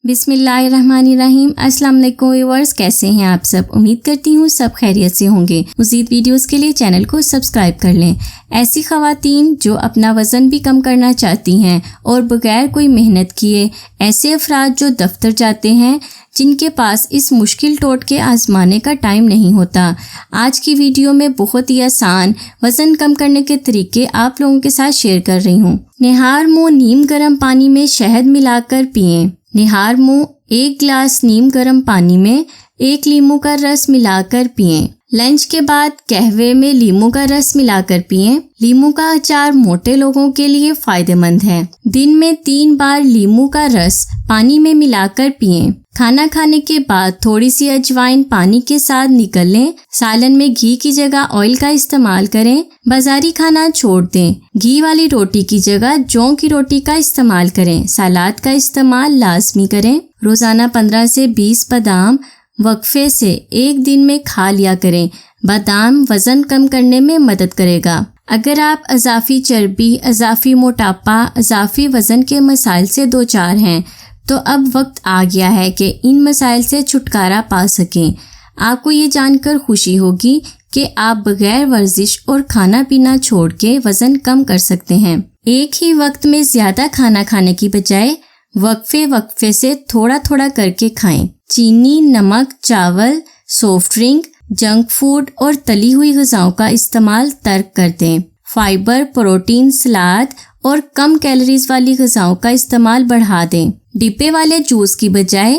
بسم اللہ الرحمن الرحیم۔ السلام علیکم ویورز، کیسے ہیں آپ سب؟ امید کرتی ہوں سب خیریت سے ہوں گے۔ مزید ویڈیوز کے لیے چینل کو سبسکرائب کر لیں۔ ایسی خواتین جو اپنا وزن بھی کم کرنا چاہتی ہیں اور بغیر کوئی محنت کیے، ایسے افراد جو دفتر جاتے ہیں، جن کے پاس اس مشکل ٹوٹکے آزمانے کا ٹائم نہیں ہوتا، آج کی ویڈیو میں بہت ہی آسان وزن کم کرنے کے طریقے آپ لوگوں کے ساتھ شیئر کر رہی ہوں۔ نہار منہ نیم گرم پانی میں شہد ملا کر پئیں۔ نہار منہ 1 گلاس نیم گرم پانی میں 1 لیموں کا رس ملا کر پئیں۔ لنچ کے بعد قہوے میں لیموں کا رس ملا کر پئیں۔ لیموں کا اچار موٹے لوگوں کے لیے فائدہ مند ہے۔ دن میں 3 بار لیموں کا رس پانی میں ملا کر پئیں۔ کھانا کھانے کے بعد تھوڑی سی اجوائن پانی کے ساتھ نگل لیں۔ سالن میں گھی کی جگہ آئل کا استعمال کریں۔ بازاری کھانا چھوڑ دیں۔ گھی والی روٹی کی جگہ جوں کی روٹی کا استعمال کریں۔ سلاد کا استعمال لازمی کریں۔ روزانہ 15 سے 20 بادام وقفے سے 1 دن میں کھا لیا کریں۔ بادام وزن کم کرنے میں مدد کرے گا۔ اگر آپ اضافی چربی، اضافی موٹاپا، اضافی وزن کے مسائل سے دوچار ہیں تو اب وقت آ گیا ہے کہ ان مسائل سے چھٹکارا پا سکیں۔ آپ کو یہ جان کر خوشی ہوگی کہ آپ بغیر ورزش اور کھانا پینا چھوڑ کے وزن کم کر سکتے ہیں۔ ایک ہی وقت میں زیادہ کھانا کھانے کی بجائے وقفے سے تھوڑا تھوڑا کر کے کھائیں۔ چینی، نمک، چاول، سافٹ ڈرنک، جنک فوڈ اور تلی ہوئی غذاؤں کا استعمال ترک کر دیں۔ فائبر، پروٹین، سلاد اور کم کیلوریز والی غذاؤں کا استعمال بڑھا دیں۔ ڈبے والے جوس کی بجائے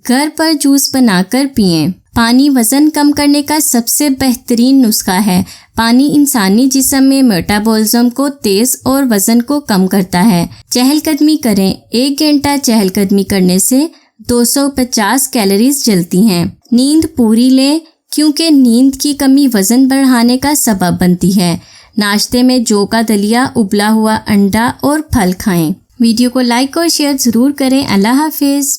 گھر پر جوس بنا کر پئیں۔ پانی وزن کم کرنے کا سب سے بہترین نسخہ ہے۔ پانی انسانی جسم میں میٹابولزم کو تیز اور وزن کو کم کرتا ہے۔ چہل قدمی کریں۔ 1 گھنٹہ چہل قدمی کرنے سے 250 کیلوریز جلتی ہیں۔ نیند پوری لیں کیونکہ نیند کی کمی وزن بڑھانے کا سبب بنتی ہے۔ ناشتے میں جو کا دلیا، ابلا ہوا انڈا اور پھل کھائیں۔ ویڈیو کو لائک اور شیئر ضرور کریں۔ اللہ حافظ۔